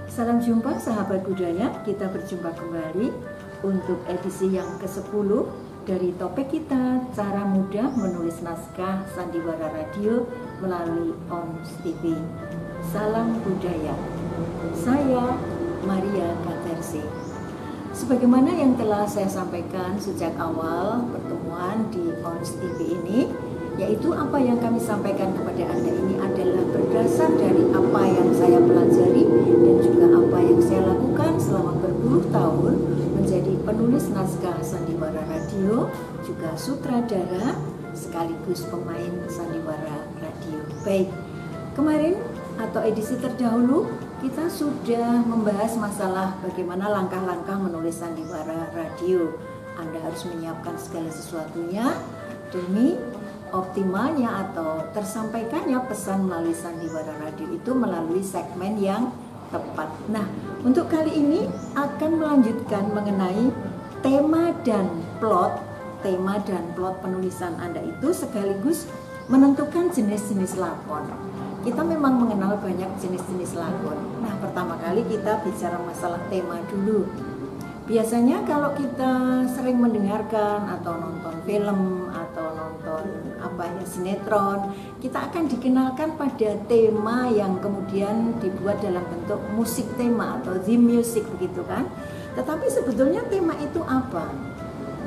Salam jumpa sahabat budaya, kita berjumpa kembali untuk edisi yang ke-10 dari topik kita cara mudah menulis naskah sandiwara radio melalui ONS TV. Salam budaya. Saya Maria Katersi. Sebagaimana yang telah saya sampaikan sejak awal pertemuan di ONS TV ini, yaitu apa yang kami sampaikan kepada Anda ini adalah berdasar dari apa yang saya pelajari dan juga apa yang saya lakukan selama berpuluh tahun menjadi penulis naskah sandiwara radio, juga sutradara sekaligus pemain sandiwara radio. Baik, kemarin atau edisi terdahulu kita sudah membahas masalah bagaimana langkah-langkah menulis sandiwara radio. Anda harus menyiapkan segala sesuatunya demi optimalnya atau tersampaikannya pesan melalui sandiwara radio itu melalui segmen yang tepat. Nah, untuk kali ini akan melanjutkan mengenai tema dan plot penulisan Anda itu sekaligus menentukan jenis-jenis lakon. Kita memang mengenal banyak jenis-jenis lakon. Nah, pertama kali kita bicara masalah tema dulu. Biasanya kalau kita sering mendengarkan atau nonton film atau nonton sinetron, kita akan dikenalkan pada tema yang kemudian dibuat dalam bentuk musik tema atau theme music begitu kan. Tetapi sebetulnya tema itu apa?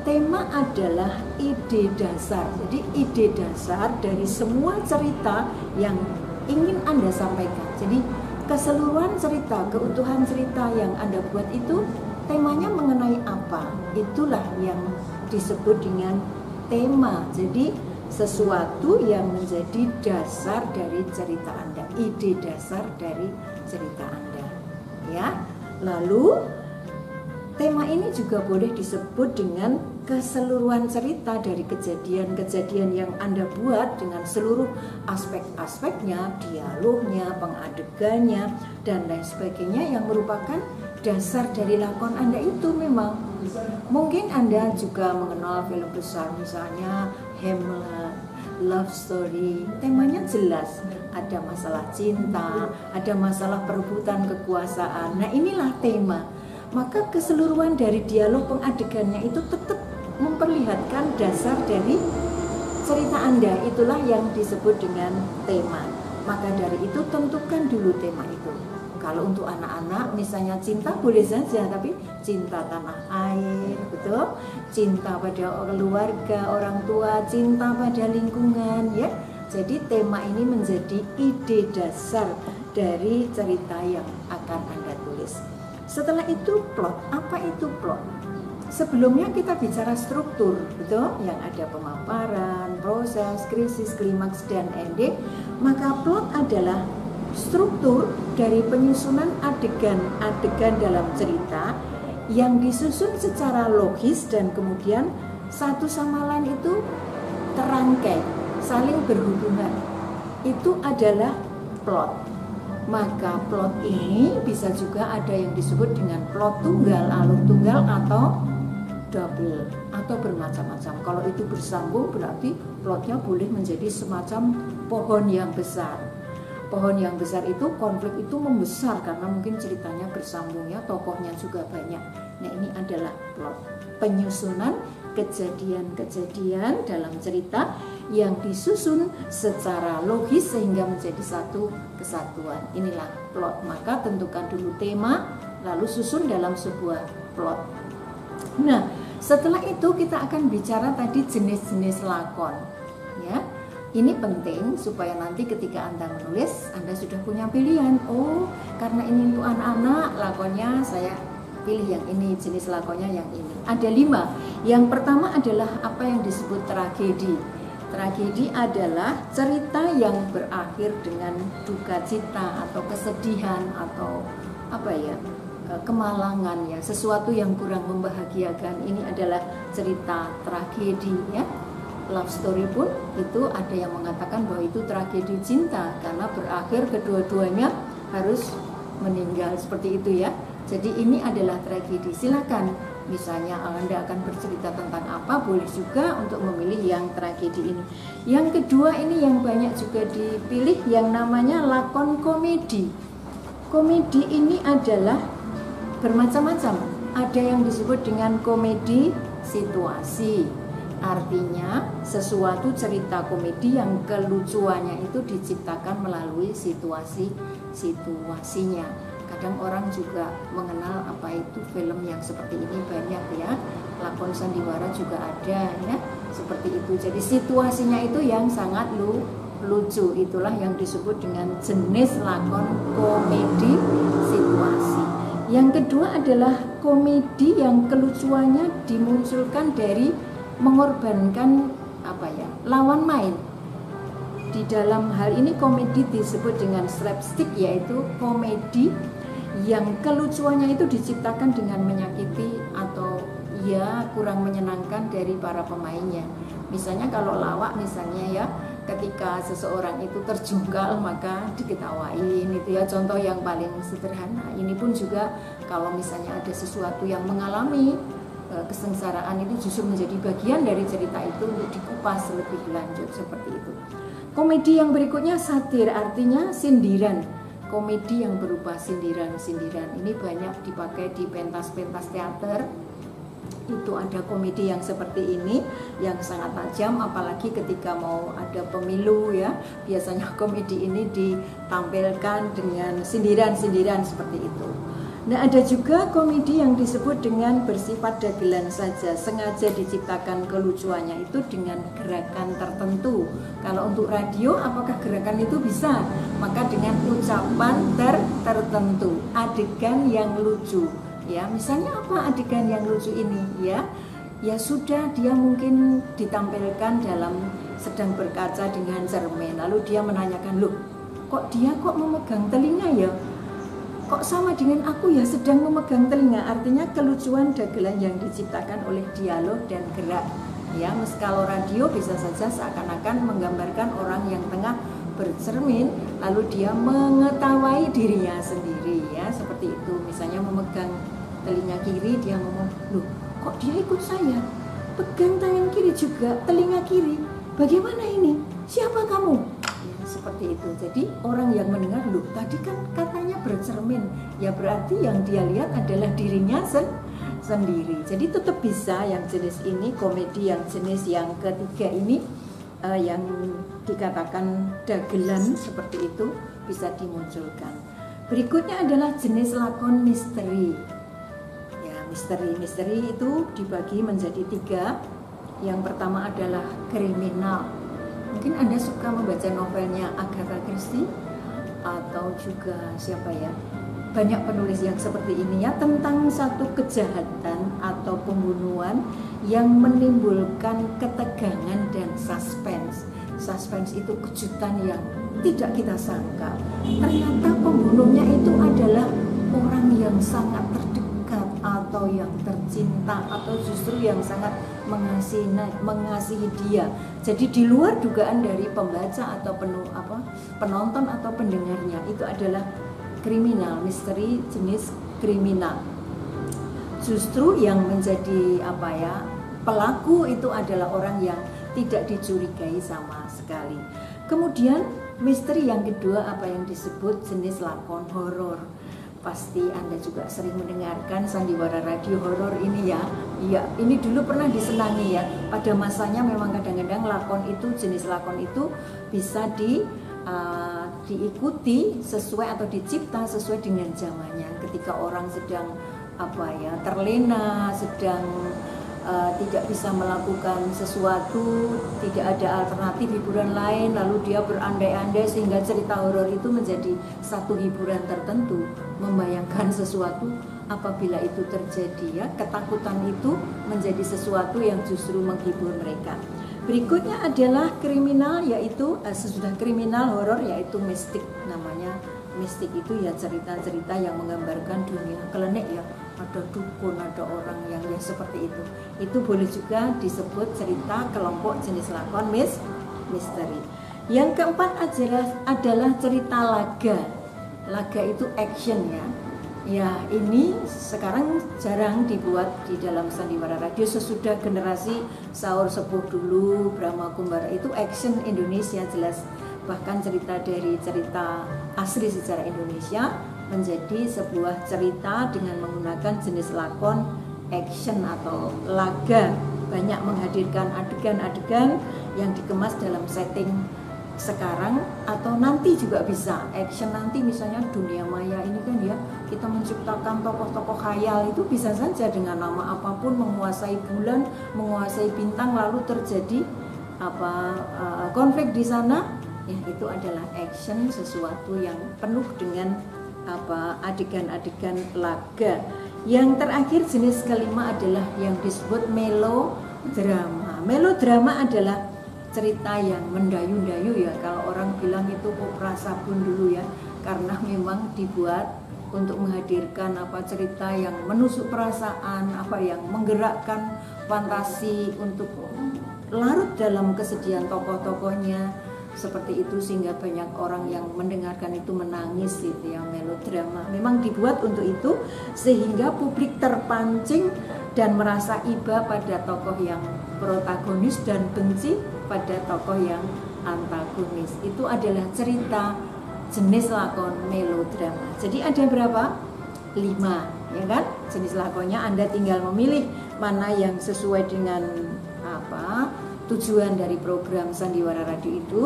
Tema adalah ide dasar. Jadi ide dasar dari semua cerita yang ingin Anda sampaikan. Jadi keseluruhan cerita, keutuhan cerita yang Anda buat itu temanya mengenai apa? Itulah yang disebut dengan tema. Jadi sesuatu yang menjadi dasar dari cerita Anda, ide dasar dari cerita Anda. Ya. Lalu tema ini juga boleh disebut dengan keseluruhan cerita dari kejadian-kejadian yang Anda buat dengan seluruh aspek-aspeknya, dialognya, pengadegannya, dan lain sebagainya yang merupakan dasar dari lakon Anda itu. Memang mungkin Anda juga mengenal film besar misalnya Hamlet, love story, temanya jelas, ada masalah cinta, ada masalah perebutan kekuasaan. Nah, inilah tema. Maka keseluruhan dari dialog pengadegannya itu tetap memperlihatkan dasar dari cerita Anda, itulah yang disebut dengan tema. Maka dari itu tentukan dulu tema itu. Kalau untuk anak-anak misalnya cinta boleh saja, tapi cinta tanah air, betul? Cinta pada keluarga, orang tua, cinta pada lingkungan, ya. Jadi tema ini menjadi ide dasar dari cerita yang akan Anda tulis. Setelah itu plot. Apa itu plot? Sebelumnya kita bicara struktur, betul? Yang ada pemaparan, proses, krisis, klimaks, dan ending. Maka plot adalah struktur dari penyusunan adegan-adegan dalam cerita yang disusun secara logis dan kemudian satu sama lain itu terangkai, saling berhubungan. Itu adalah plot. Maka plot ini bisa juga ada yang disebut dengan plot tunggal, alur tunggal, atau double, atau bermacam-macam. Kalau itu bersambung berarti plotnya boleh menjadi semacam pohon yang besar. Pohon yang besar itu, konflik itu membesar karena mungkin ceritanya bersambung, ya, tokohnya juga banyak. Nah, ini adalah plot, penyusunan kejadian-kejadian dalam cerita yang disusun secara logis sehingga menjadi satu kesatuan. Inilah plot. Maka tentukan dulu tema, lalu susun dalam sebuah plot. Nah, setelah itu kita akan bicara tadi jenis-jenis lakon, ya. Ini penting supaya nanti ketika Anda menulis, Anda sudah punya pilihan. Oh, karena ini untuk anak-anak, lakonnya saya pilih yang ini, jenis lakonnya yang ini. Ada 5. Yang pertama adalah apa yang disebut tragedi. Tragedi adalah cerita yang berakhir dengan duka cita atau kesedihan atau kemalangan, ya, sesuatu yang kurang membahagiakan. Ini adalah cerita tragedi, ya. Love story pun itu ada yang mengatakan bahwa itu tragedi cinta karena berakhir kedua-duanya harus meninggal, seperti itu, ya. Jadi ini adalah tragedi. Silakan, misalnya Anda akan bercerita tentang apa, boleh juga untuk memilih yang tragedi ini. Yang kedua ini yang banyak juga dipilih yang namanya lakon komedi. komedi ini adalah bermacam-macam. Ada yang disebut dengan komedi situasi. Artinya sesuatu cerita komedi yang kelucuannya itu diciptakan melalui situasinya. Kadang orang juga mengenal apa itu film yang seperti ini banyak ya. Lakon sandiwara juga ada ya, seperti itu. Jadi situasinya itu yang sangat lucu, itulah yang disebut dengan jenis lakon komedi situasi. Yang kedua adalah komedi yang kelucuannya dimunculkan dari mengorbankan lawan main. Di dalam hal ini komedi disebut dengan slapstick, yaitu komedi yang kelucuannya itu diciptakan dengan menyakiti atau ya kurang menyenangkan dari para pemainnya. Misalnya kalau lawak misalnya ya, ketika seseorang itu terjungkal maka diketawain, itu ya contoh yang paling sederhana. Ini pun juga kalau misalnya ada sesuatu yang mengalami kesengsaraan itu justru menjadi bagian dari cerita itu untuk dikupas lebih lanjut seperti itu. Komedi yang berikutnya satir, artinya sindiran. Komedi yang berupa sindiran-sindiran ini banyak dipakai di pentas-pentas teater. Itu ada komedi yang seperti ini yang sangat tajam, apalagi ketika mau ada pemilu ya. Biasanya komedi ini ditampilkan dengan sindiran-sindiran seperti itu. Nah, ada juga komedi yang disebut dengan bersifat dagelan saja, sengaja diciptakan kelucuannya itu dengan gerakan tertentu. Kalau untuk radio, apakah gerakan itu bisa? Maka dengan ucapan tertentu, adegan yang lucu. Ya, misalnya apa adegan yang lucu ini? Ya sudah, dia mungkin ditampilkan dalam sedang berkaca dengan cermin, lalu dia menanyakan, loh, dia kok memegang telinga ya? Kok sama dengan aku ya sedang memegang telinga? Artinya kelucuan dagelan yang diciptakan oleh dialog dan gerak. Ya, kalau radio bisa saja seakan-akan menggambarkan orang yang tengah bercermin, lalu dia mengetawahi dirinya sendiri ya, seperti itu. Misalnya memegang telinga kiri, dia ngomong, loh, kok dia ikut saya? Pegang tangan kiri juga, telinga kiri. Bagaimana ini? Siapa kamu? Seperti itu. Jadi orang yang mendengar, loh tadi kan katanya bercermin, ya berarti yang dia lihat adalah dirinya sendiri. Jadi tetap bisa yang jenis ini, komedi yang jenis yang ketiga ini yang dikatakan dagelan seperti itu bisa dimunculkan. Berikutnya adalah jenis lakon misteri. Ya, misteri itu dibagi menjadi 3. Yang pertama adalah kriminal. Mungkin Anda suka membaca novelnya Agatha Christie atau juga siapa ya, banyak penulis yang seperti ini ya, tentang satu kejahatan atau pembunuhan yang menimbulkan ketegangan dan suspense. Suspense itu kejutan yang tidak kita sangka. Ternyata pembunuhnya itu adalah orang yang sangat terdekat atau yang tercinta atau justru yang sangat mengasihi dia. Jadi di luar dugaan dari pembaca atau penonton atau pendengarnya, itu adalah kriminal, misteri jenis kriminal. Justru yang menjadi pelaku itu adalah orang yang tidak dicurigai sama sekali. Kemudian misteri yang kedua yang disebut jenis lakon horor. Pasti Anda juga sering mendengarkan sandiwara radio horor ini ya. Iya, ini dulu pernah disenangi ya. Pada masanya memang kadang-kadang lakon itu, jenis lakon itu bisa diikuti sesuai atau dicipta sesuai dengan zamannya. Ketika orang sedang terlena, sedang tidak bisa melakukan sesuatu, tidak ada alternatif hiburan lain, lalu dia berandai-andai sehingga cerita horor itu menjadi satu hiburan tertentu, membayangkan sesuatu. Apabila itu terjadi ya, ketakutan itu menjadi sesuatu yang justru menghibur mereka. Berikutnya adalah kriminal, yaitu sesudah kriminal horor yaitu mistik. Namanya mistik itu ya cerita-cerita yang menggambarkan dunia klinik ya, ada dukun, ada orang yang seperti itu. Itu boleh juga disebut cerita kelompok jenis lakon misteri. Yang keempat adalah cerita laga. Laga itu action ya. Ya, ini sekarang jarang dibuat di dalam sandiwara radio. Sesudah generasi Saur Sepuh dulu, Brahma Kumbara itu action Indonesia jelas. Bahkan cerita dari cerita asli sejarah Indonesia menjadi sebuah cerita dengan menggunakan jenis lakon action atau laga, banyak menghadirkan adegan-adegan yang dikemas dalam setting sekarang atau nanti juga bisa action nanti, misalnya dunia maya ini kan ya, kita menciptakan tokoh-tokoh khayal, itu bisa saja dengan nama apapun menguasai bulan, menguasai bintang, lalu terjadi konflik di sana, ya itu adalah action, sesuatu yang penuh dengan adegan-adegan laga. Yang terakhir jenis kelima adalah yang disebut melodrama. Melodrama adalah cerita yang mendayu-dayu ya, kalau orang bilang itu opera sabun dulu ya, karena memang dibuat untuk menghadirkan cerita yang menusuk perasaan, yang menggerakkan fantasi untuk larut dalam kesedihan tokoh-tokohnya, seperti itu, sehingga banyak orang yang mendengarkan itu menangis gitu ya. Melodrama memang dibuat untuk itu, sehingga publik terpancing dan merasa iba pada tokoh yang protagonis dan benci pada tokoh yang antagonis. Itu adalah cerita jenis lakon melodrama. Jadi ada berapa? 5, ya kan? Jenis lakonnya Anda tinggal memilih mana yang sesuai dengan tujuan dari program Sandiwara Radio itu: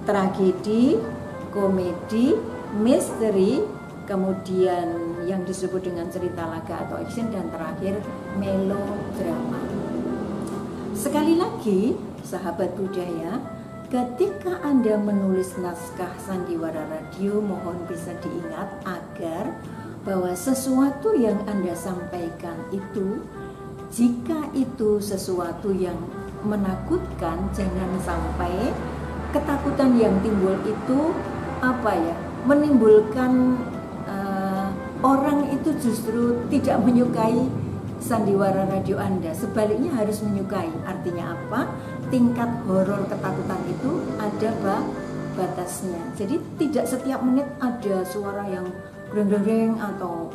tragedi, komedi, misteri, kemudian yang disebut dengan cerita laga atau action, dan terakhir melodrama. Sekali lagi, sahabat budaya, ketika Anda menulis naskah Sandiwara Radio, mohon bisa diingat agar bahwa sesuatu yang Anda sampaikan itu, jika itu sesuatu yang menakutkan, jangan sampai ketakutan yang timbul itu menimbulkan orang itu justru tidak menyukai Sandiwara Radio Anda. Sebaliknya harus menyukai. Artinya apa? Tingkat horor ketakutan itu ada batasnya. Jadi tidak setiap menit ada suara yang greng-greng atau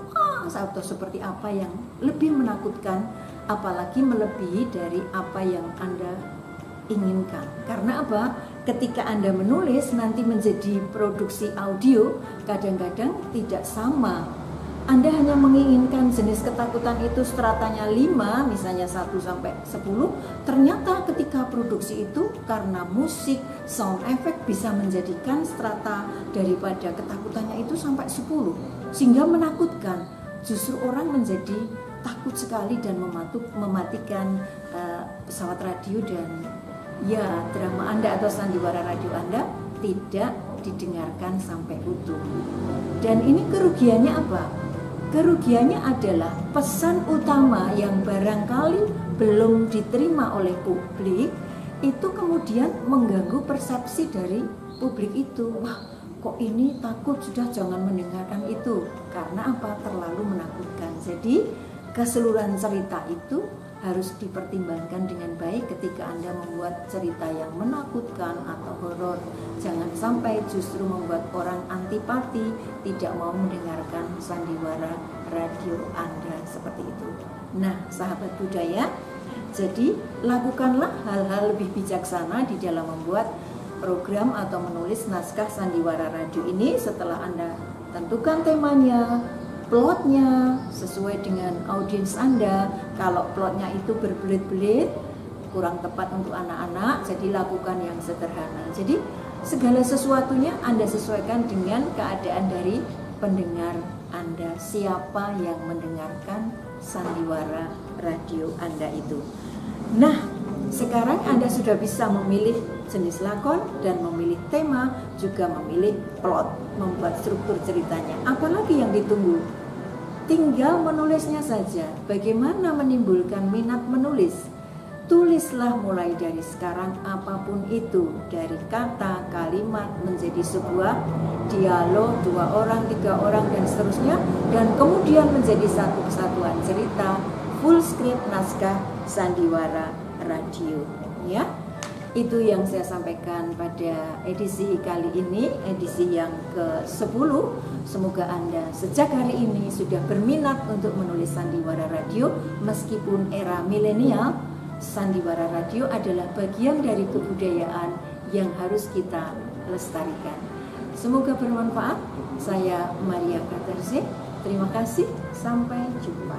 seperti apa yang lebih menakutkan, apalagi melebihi dari apa yang Anda inginkan. Karena apa? Ketika Anda menulis nanti menjadi produksi audio, kadang-kadang tidak sama. Anda hanya menginginkan jenis ketakutan itu stratanya 5, misalnya 1 sampai 10, ternyata ketika produksi itu karena musik, sound effect bisa menjadikan strata daripada ketakutannya itu sampai 10, sehingga menakutkan. Justru orang menjadi takut sekali dan mematikan pesawat radio, dan ya drama Anda atau Sandiwara Radio Anda tidak didengarkan sampai utuh. Dan ini kerugiannya apa? Kerugiannya adalah pesan utama yang barangkali belum diterima oleh publik itu kemudian mengganggu persepsi dari publik itu. Wah, kok ini takut, sudah jangan mendengarkan itu. Karena apa? Terlalu menakutkan. Jadi keseluruhan cerita itu harus dipertimbangkan dengan baik ketika Anda membuat cerita yang menakutkan atau horor. Jangan sampai justru membuat orang antipati, tidak mau mendengarkan Sandiwara Radio Anda seperti itu. Nah, sahabat budaya, jadi lakukanlah hal-hal lebih bijaksana di dalam membuat program atau menulis naskah Sandiwara Radio ini. Setelah Anda tentukan temanya, plotnya sesuai dengan audiens Anda. Kalau plotnya itu berbelit-belit, kurang tepat untuk anak-anak, jadi lakukan yang sederhana. Jadi segala sesuatunya Anda sesuaikan dengan keadaan dari pendengar Anda, siapa yang mendengarkan Sandiwara Radio Anda itu. Nah, sekarang Anda sudah bisa memilih jenis lakon dan memilih tema, juga memilih plot, membuat struktur ceritanya. Apalagi yang ditunggu? Tinggal menulisnya saja. Bagaimana menimbulkan minat menulis? Tulislah mulai dari sekarang apapun itu, dari kata, kalimat menjadi sebuah dialog 2 orang, 3 orang dan seterusnya, dan kemudian menjadi satu kesatuan cerita, full script naskah Sandiwara Radio, ya. Itu yang saya sampaikan pada edisi kali ini, edisi yang ke-10. Semoga Anda sejak hari ini sudah berminat untuk menulis Sandiwara Radio. Meskipun era milenial, Sandiwara Radio adalah bagian dari kebudayaan yang harus kita lestarikan. Semoga bermanfaat. Saya Maria Katerze. Terima kasih. Sampai jumpa.